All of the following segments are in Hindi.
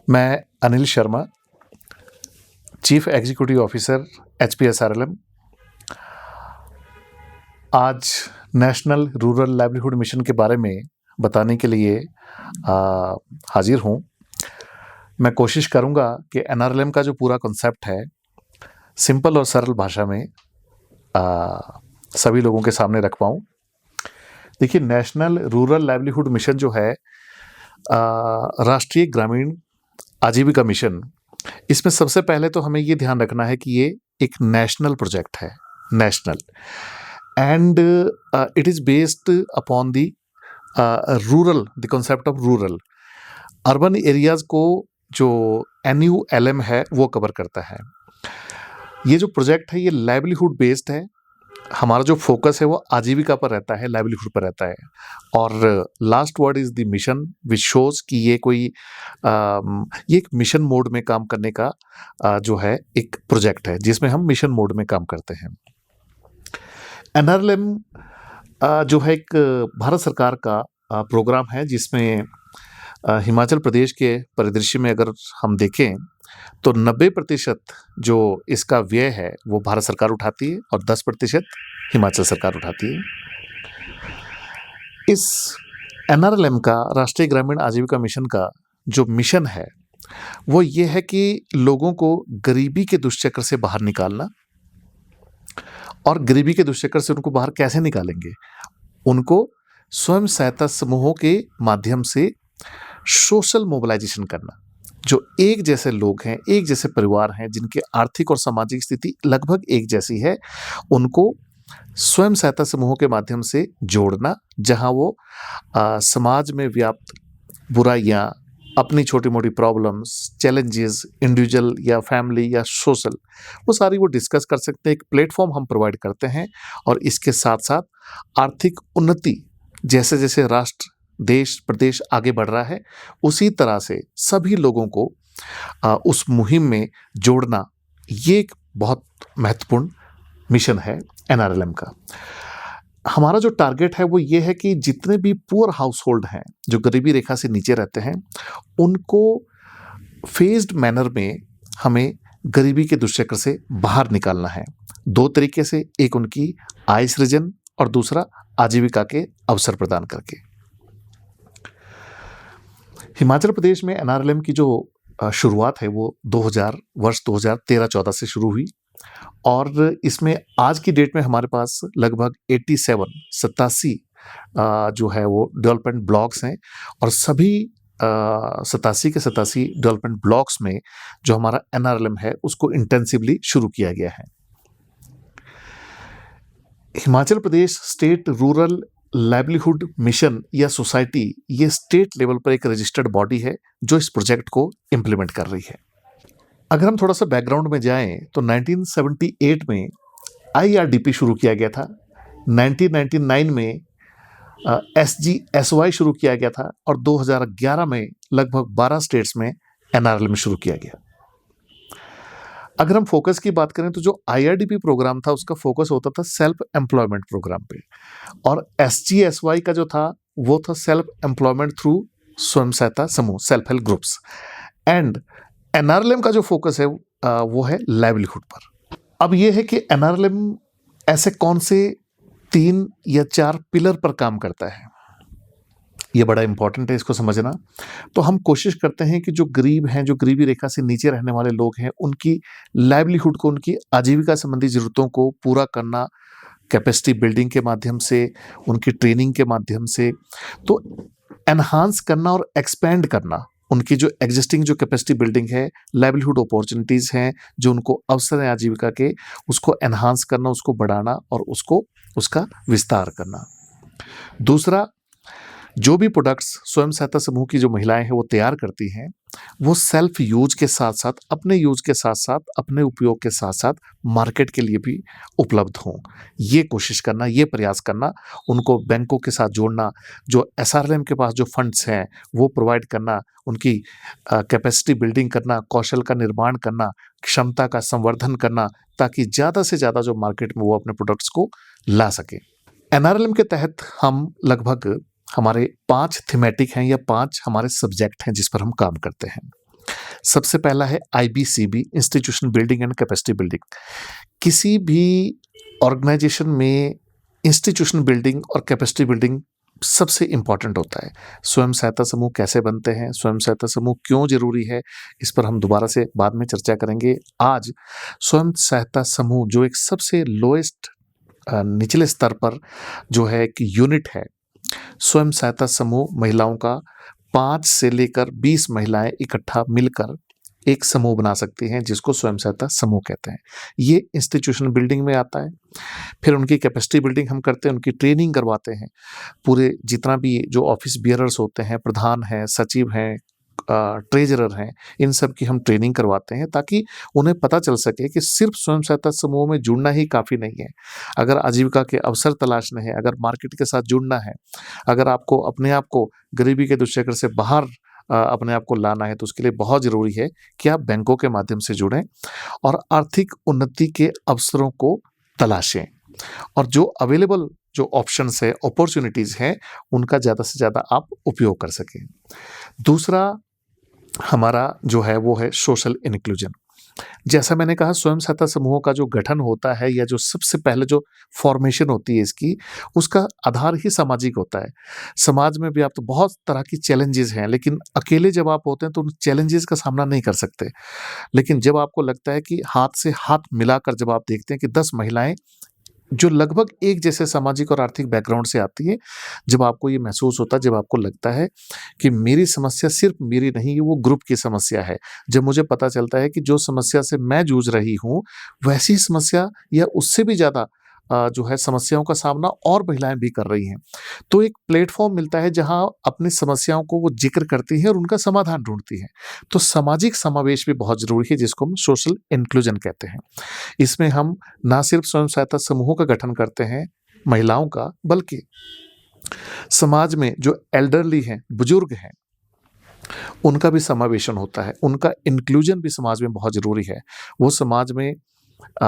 मैं Anil Sharma, chief executive officer HPSRLM, आज नेशनल रूरल लाइवलीहुड मिशन के बारे में बताने के लिए हाजिर हूँ। मैं कोशिश करूँगा कि NRLM का जो पूरा कॉन्सेप्ट है सिंपल और सरल भाषा में सभी लोगों के सामने रख पाऊँ। देखिए, नेशनल रूरल लाइवलीहुड मिशन जो है राष्ट्रीय ग्रामीण आजीविका मिशन, इसमें सबसे पहले तो हमें ये ध्यान रखना है कि ये एक नेशनल प्रोजेक्ट है, national, and it is based upon the rural, the concept of rural. Urban areas को जो NULM है वो कवर करता है। ये जो प्रोजेक्ट है ये लाइवलीहुड बेस्ड है। हमारा जो फोकस है वो आजीविका पर रहता है, लाइवलीहुड पर रहता है। और last word is the mission which shows कि ये एक मिशन मोड में काम करने का जो है एक प्रोजेक्ट है जिसमें हम मिशन मोड में काम करते हैं। NRLM जो है एक भारत सरकार का प्रोग्राम है जिसमें हिमाचल प्रदेश के परिदृश्य में अगर हम देखें तो 90% जो इसका व्यय है वो भारत सरकार उठाती है और 10% हिमाचल सरकार उठाती है। इस NRLM का, राष्ट्रीय ग्रामीण आजीविका मिशन का जो मिशन है वो ये है कि लोगों को गरीबी के दुष्चक्र से बाहर निकालना। और गरीबी के दुष्चक्र से उनको बाहर कैसे निकालेंगे? उनको स्वयं सहायता समूहों के माध्यम से सोशल मोबिलाइजेशन करना। जो एक जैसे लोग हैं, एक जैसे परिवार हैं जिनकी आर्थिक और सामाजिक स्थिति लगभग एक जैसी है, उनको स्वयं सहायता समूहों के माध्यम से जोड़ना, जहां वो समाज में व्याप्त बुराइयां, अपनी छोटी मोटी प्रॉब्लम्स, चैलेंजेस, इंडिविजुअल या फैमिली या सोशल, वो सारी वो डिस्कस कर सकते हैं। एक प्लेटफॉर्म हम प्रोवाइड करते हैं और इसके साथ साथ आर्थिक उन्नति, जैसे जैसे राष्ट्र, देश, प्रदेश आगे बढ़ रहा है, उसी तरह से सभी लोगों को उस मुहिम में जोड़ना, ये एक बहुत महत्वपूर्ण मिशन है NRLM का। हमारा जो टारगेट है वो ये है कि जितने भी पुअर हाउस होल्ड हैं, जो गरीबी रेखा से नीचे रहते हैं, उनको फेज्ड मैनर में हमें गरीबी के दुष्चक्र से बाहर निकालना है। 2 तरीके से, एक उनकी आय सृजन और दूसरा आजीविका के अवसर प्रदान करके। हिमाचल प्रदेश में NRLM की जो शुरुआत है वो वर्ष 2013-14 से शुरू हुई और इसमें आज की डेट में हमारे पास लगभग 87 जो है वो डेवलपमेंट ब्लॉक्स हैं और सभी 87 डेवलपमेंट ब्लॉक्स में जो हमारा NRLM है उसको इंटेंसिवली शुरू किया गया है। Himachal Pradesh state rural livelihood mission या सोसाइटी, ये स्टेट लेवल पर एक रजिस्टर्ड बॉडी है जो इस प्रोजेक्ट को इम्प्लीमेंट कर रही है। अगर हम थोड़ा सा बैकग्राउंड में जाएं तो 1978 में IRDP शुरू किया गया था। 1999 में SGSY शुरू किया गया था और 2011 में लगभग 12 स्टेट्स में NRLM शुरू किया गया। अगर हम फोकस की बात करें तो जो IRDP प्रोग्राम था उसका फोकस होता था सेल्फ एम्प्लॉयमेंट प्रोग्राम पे, और SGSY का जो था वो था सेल्फ एम्प्लॉयमेंट थ्रू स्वयं सहायता समूह, self help groups. And NRLM का जो फोकस है वो है लाइवलीहुड पर। अब ये है कि NRLM ऐसे कौन से 3 या 4 पिलर पर काम करता है, ये बड़ा इंपॉर्टेंट है इसको समझना। तो हम कोशिश करते हैं कि जो गरीब हैं, जो गरीबी रेखा से नीचे रहने वाले लोग हैं, उनकी लाइवलीहुड को, उनकी आजीविका संबंधी ज़रूरतों को पूरा करना, कैपेसिटी बिल्डिंग के माध्यम से, उनकी ट्रेनिंग के माध्यम से, तो एनहांस करना और एक्सपेंड करना उनकी जो एग्जिस्टिंग जो कैपेसिटी बिल्डिंग है, लाइवलीहुड अपॉर्चुनिटीज़ हैं, जो उनको अवसर हैं आजीविका के, उसको एनहांस करना, उसको बढ़ाना और उसका विस्तार करना। दूसरा, जो भी प्रोडक्ट्स स्वयं सहायता समूह की जो महिलाएं हैं वो तैयार करती हैं, वो सेल्फ यूज के साथ साथ, अपने यूज के साथ साथ, अपने उपयोग के साथ साथ मार्केट के लिए भी उपलब्ध हों, ये कोशिश करना, ये प्रयास करना, उनको बैंकों के साथ जोड़ना, जो SRLM के पास जो फंड्स हैं वो प्रोवाइड करना, उनकी कैपेसिटी बिल्डिंग करना, कौशल का निर्माण करना, क्षमता का संवर्धन करना, ताकि ज़्यादा से ज़्यादा जो मार्केट में वो अपने प्रोडक्ट्स को ला सके। NRLM के तहत हम लगभग हमारे 5 थीमेटिक हैं या 5 हमारे सब्जेक्ट हैं जिस पर हम काम करते हैं। सबसे पहला है IBCB, institution building and capacity building. किसी भी ऑर्गेनाइजेशन में इंस्टीट्यूशन बिल्डिंग और कैपेसिटी बिल्डिंग सबसे इम्पॉर्टेंट होता है। स्वयं सहायता समूह कैसे बनते हैं, स्वयं सहायता समूह क्यों ज़रूरी है, इस पर हम दोबारा से बाद में चर्चा करेंगे। आज स्वयं सहायता समूह जो एक सबसे लोएस्ट निचले स्तर पर जो है एक यूनिट है, स्वयं सहायता समूह महिलाओं का 5 से लेकर 20 महिलाएं इकट्ठा मिलकर एक समूह बना सकती हैं, जिसको स्वयं सहायता समूह कहते हैं। ये इंस्टीट्यूशन बिल्डिंग में आता है। फिर उनकी कैपेसिटी बिल्डिंग हम करते हैं, उनकी ट्रेनिंग करवाते हैं। पूरे जितना भी जो ऑफिस बियरर्स होते हैं, प्रधान हैं, सचिव हैं, ट्रेजरर हैं, इन सब की हम ट्रेनिंग करवाते हैं ताकि उन्हें पता चल सके कि सिर्फ स्वयं सहायता समूह में जुड़ना ही काफ़ी नहीं है। अगर आजीविका के अवसर तलाशने हैं, अगर मार्केट के साथ जुड़ना है, अगर आपको अपने आप को गरीबी के दुष्चक्र से बाहर अपने आप को लाना है, तो उसके लिए बहुत ज़रूरी है कि आप बैंकों के माध्यम से जुड़ें और आर्थिक उन्नति के अवसरों को तलाशें और जो अवेलेबल जो ऑप्शंस है, अपॉर्चुनिटीज़ हैं, उनका ज़्यादा से ज़्यादा आप उपयोग कर सकें। दूसरा हमारा जो है वो है सोशल इंक्लूजन। जैसा मैंने कहा, स्वयं सहायता समूहों का जो गठन होता है या जो सबसे पहले जो फॉर्मेशन होती है इसकी, उसका आधार ही सामाजिक होता है। समाज में भी आप तो बहुत तरह की चैलेंजेस हैं, लेकिन अकेले जब आप होते हैं तो उन चैलेंजेस का सामना नहीं कर सकते। लेकिन जब आपको लगता है कि हाथ से हाथ मिलाकर जब आप देखते हैं कि 10 महिलाएं जो लगभग एक जैसे सामाजिक और आर्थिक बैकग्राउंड से आती है, जब आपको ये महसूस होता है, जब आपको लगता है कि मेरी समस्या सिर्फ मेरी नहीं है, वो ग्रुप की समस्या है। जब मुझे पता चलता है कि जो समस्या से मैं जूझ रही हूँ, वैसी समस्या या उससे भी ज़्यादा जो है समस्याओं का सामना और महिलाएँ भी कर रही हैं। तो एक प्लेटफ़ॉर्म मिलता है जहाँ अपनी समस्याओं को वो ज़िक्र करती हैं और उनका समाधान ढूँढती हैं। तो सामाजिक समावेश भी बहुत ज़रूरी है, जिसको हम सोशल इंक्लूजन कहते हैं। इसमें हम ना सिर्फ स्वयं सहायता समूहों का गठन करते हैं महिलाओं का, बल्कि समाज में जो एल्डरली हैं, बुजुर्ग हैं, उनका भी समावेशन होता है। उनका इंक्लूजन भी समाज में बहुत ज़रूरी है। वो समाज में अ,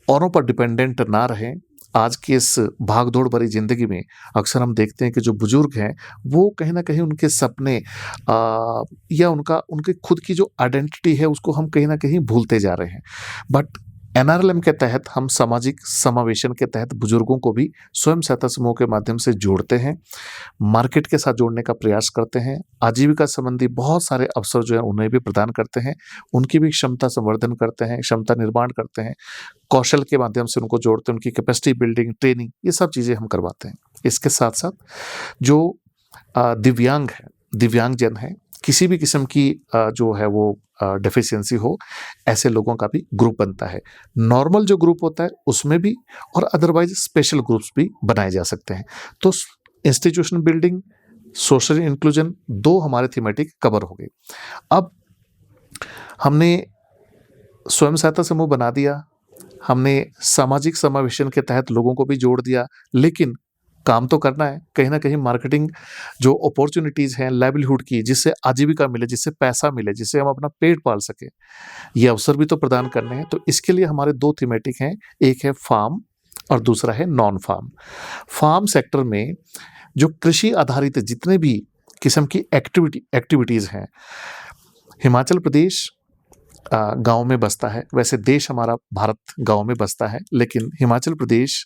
औरों पर डिपेंडेंट ना रहें। आज की इस भाग-दौड़ भरी ज़िंदगी में अक्सर हम देखते हैं कि जो बुजुर्ग हैं, वो कहीं न कहीं उनके सपने या उनकी खुद की जो आइडेंटिटी है, उसको हम कहीं न कहीं भूलते जा रहे हैं। बट एनआरएलएम के तहत हम सामाजिक समावेशन के तहत बुजुर्गों को भी स्वयं सहायता समूह के माध्यम से जोड़ते हैं, मार्केट के साथ जोड़ने का प्रयास करते हैं, आजीविका संबंधी बहुत सारे अवसर जो है उन्हें भी प्रदान करते हैं, उनकी भी क्षमता संवर्धन करते हैं, क्षमता निर्माण करते हैं, कौशल के माध्यम से उनको जोड़ते हैं, उनकी कैपेसिटी बिल्डिंग, ट्रेनिंग, ये सब चीज़ें हम करवाते हैं। इसके साथ-साथ जो दिव्यांग हैं, दिव्यांगजन हैं, किसी भी किस्म की जो है वो डेफिशिएंसी हो, ऐसे लोगों का भी ग्रुप बनता है। नॉर्मल जो ग्रुप होता है उसमें भी और अदरवाइज़ स्पेशल ग्रुप्स भी बनाए जा सकते हैं। तो इंस्टीट्यूशन बिल्डिंग, सोशल इंक्लूजन 2 हमारे थीमेटिक कवर हो गए। अब हमने स्वयं सहायता समूह बना दिया, हमने सामाजिक समावेशन के तहत लोगों को भी जोड़ दिया, लेकिन काम तो करना है। कहीं न कहीं मार्केटिंग जो अपॉर्च्युनिटीज़ हैं लाइवलीहुड की, जिससे आजीविका मिले, जिससे पैसा मिले, जिससे हम अपना पेट पाल सकें, ये अवसर भी तो प्रदान करने हैं। तो इसके लिए हमारे 2 थीमेटिक हैं, एक है फार्म और दूसरा है नॉन फार्म। फार्म सेक्टर में जो कृषि आधारित जितने भी किस्म की एक्टिविटीज़ हैं, हिमाचल प्रदेश गाँव में बसता है। वैसे देश हमारा भारत गाँव में बसता है, लेकिन हिमाचल प्रदेश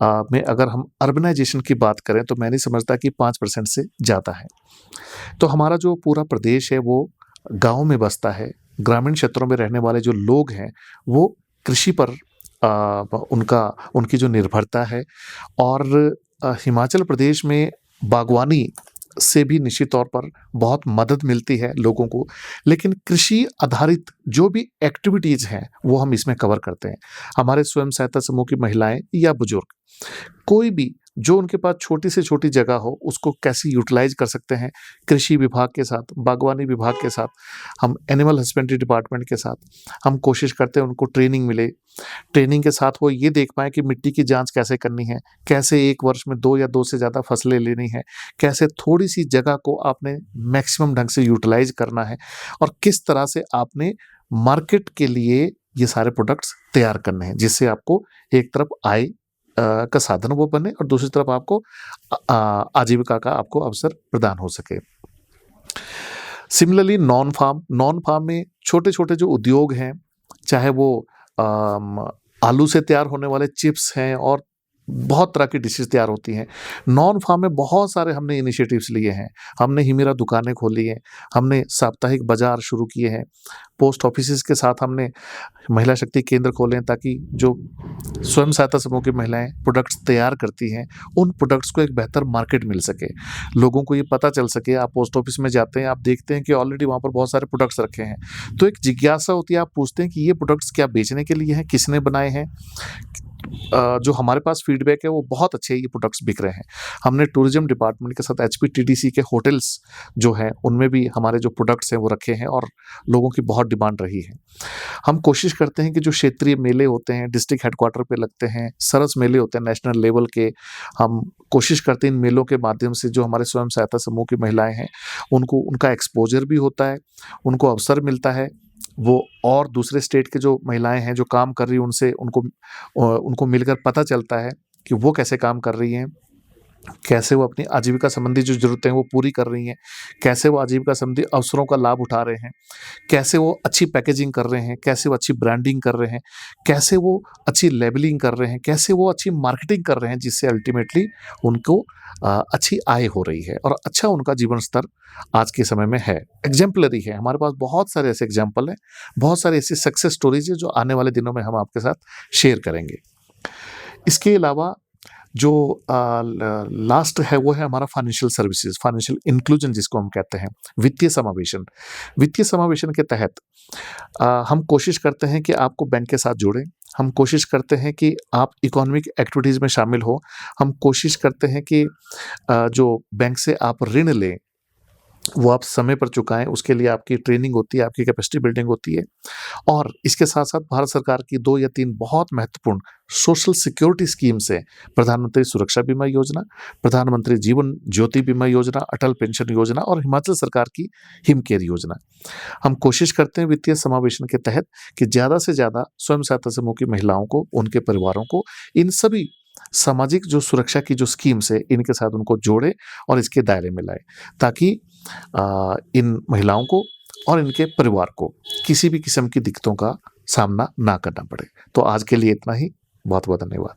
में अगर हम अर्बनाइज़ेशन की बात करें तो मैं नहीं समझता कि 5% से ज़्यादा है। तो हमारा जो पूरा प्रदेश है वो गाँव में बसता है। ग्रामीण क्षेत्रों में रहने वाले जो लोग हैं, वो कृषि पर उनकी जो निर्भरता है और हिमाचल प्रदेश में बागवानी से भी निश्चित तौर पर बहुत मदद मिलती है लोगों को। लेकिन कृषि आधारित जो भी एक्टिविटीज़ हैं, वो हम इसमें कवर करते हैं। हमारे स्वयं सहायता समूह की महिलाएँ या बुजुर्ग, कोई भी जो उनके पास छोटी से छोटी जगह हो, उसको कैसे यूटिलाइज़ कर सकते हैं, कृषि विभाग के साथ, बागवानी विभाग के साथ, हम एनिमल हस्बेंड्री डिपार्टमेंट के साथ, हम कोशिश करते हैं उनको ट्रेनिंग मिले। ट्रेनिंग के साथ वो ये देख पाएँ कि मिट्टी की जाँच कैसे करनी है, कैसे 1 वर्ष में 2 या 2 से ज़्यादा फसलें लेनी है, कैसे थोड़ी-सी जगह को आपने मैक्सिमम ढंग से यूटिलाइज़ करना है और किस तरह से आपने मार्केट के लिए ये सारे प्रोडक्ट्स तैयार करने हैं, जिससे आपको एक तरफ आय का साधन वो बने और दूसरी तरफ आपको आजीविका का आपको अवसर प्रदान हो सके। सिमिलरली नॉन फार्म में छोटे-छोटे जो उद्योग हैं, चाहे वो अम, आलू से तैयार होने वाले चिप्स हैं और बहुत तरह की डिशेज़ तैयार होती हैं। नॉन फार्म में बहुत सारे हमने इनिशिएटिव्स लिए हैं। हमने हिमिरा दुकानें खोली हैं, हमने साप्ताहिक बाज़ार शुरू किए हैं, पोस्ट ऑफिसेज़ के साथ हमने महिला शक्ति केंद्र खोले हैं ताकि जो स्वयं सहायता समूह की महिलाएँ प्रोडक्ट्स तैयार करती हैं, उन प्रोडक्ट्स को एक बेहतर मार्केट मिल सके। लोगों को ये पता चल सके, आप पोस्ट ऑफिस में जाते हैं, आप देखते हैं कि ऑलरेडी वहाँ पर बहुत सारे प्रोडक्ट्स रखे हैं। तो एक जिज्ञासा होती है, आप पूछते हैं कि ये प्रोडक्ट्स क्या बेचने के लिए हैं, किसने बनाए हैं? जो हमारे पास फीडबैक है वो बहुत अच्छे ये प्रोडक्ट्स बिक रहे हैं। हमने टूरिज़्म डिपार्टमेंट के साथ एचपीटीडीसी के होटल्स जो हैं, उनमें भी हमारे जो प्रोडक्ट्स हैं वो रखे हैं और लोगों की बहुत डिमांड रही है। हम कोशिश करते हैं कि जो क्षेत्रीय मेले होते हैं, डिस्ट्रिक्ट हेडक्वार्टर पे लगते हैं, सरस मेले होते हैं नेशनल लेवल के, हम कोशिश करते हैं इन मेलों के माध्यम से जो हमारे स्वयं सहायता समूह की महिलाएँ हैं, उनका एक्सपोज़र भी होता है, उनको अवसर मिलता है। वो और दूसरे स्टेट के जो महिलाएँ हैं, जो काम कर रही हैं, उनसे उनको मिलकर पता चलता है कि वो कैसे काम कर रही हैं, कैसे वो अपनी आजीविका संबंधी जो ज़रूरतें हैं वो पूरी कर रही हैं, कैसे वो आजीविका संबंधी अवसरों का लाभ उठा रहे हैं, कैसे वो अच्छी पैकेजिंग कर रहे हैं, कैसे वो अच्छी ब्रांडिंग कर रहे हैं, कैसे वो अच्छी लेबलिंग कर रहे हैं, कैसे वो अच्छी मार्केटिंग कर रहे हैं जिससे अल्टीमेटली उनको अच्छी आय हो रही है और अच्छा उनका जीवन स्तर आज के समय में है। एग्ज़ेम्पलरी है, हमारे पास बहुत सारे ऐसे एग्ज़ाम्पल हैं, बहुत सारी ऐसी सक्सेस स्टोरीज़ हैं जो आने वाले दिनों में हम आपके साथ शेयर करेंगे। इसके अलावा जो लास्ट है वो है हमारा फाइनेंशियल सर्विसेज, फाइनेंशियल इंक्लूजन जिसको हम कहते हैं, वित्तीय समावेशन। वित्तीय समावेशन के तहत हम कोशिश करते हैं कि आपको बैंक के साथ जोड़ें, हम कोशिश करते हैं कि आप इकोनॉमिक एक्टिविटीज़ में शामिल हो, हम कोशिश करते हैं कि जो बैंक से आप ऋण लें वो आप समय पर चुकाएँ, उसके लिए आपकी ट्रेनिंग होती है, आपकी कैपेसिटी बिल्डिंग होती है। और इसके साथ-साथ भारत सरकार की 2 या 3 बहुत महत्वपूर्ण सोशल सिक्योरिटी स्कीम्स हैं। प्रधानमंत्री सुरक्षा बीमा योजना, प्रधानमंत्री जीवन ज्योति बीमा योजना, अटल पेंशन योजना और हिमाचल सरकार की हिम केयर योजना। हम कोशिश करते हैं वित्तीय समावेशन के तहत कि ज़्यादा से ज़्यादा स्वयं सहायता समूह की महिलाओं को, उनके परिवारों को इन सभी सामाजिक जो सुरक्षा की जो स्कीम्स है, इनके साथ उनको जोड़ें और इसके दायरे में लाएँ, ताकि इन महिलाओं को और इनके परिवार को किसी भी किस्म की दिक्कतों का सामना ना करना पड़े। तो आज के लिए इतना ही। बहुत-बहुत धन्यवाद।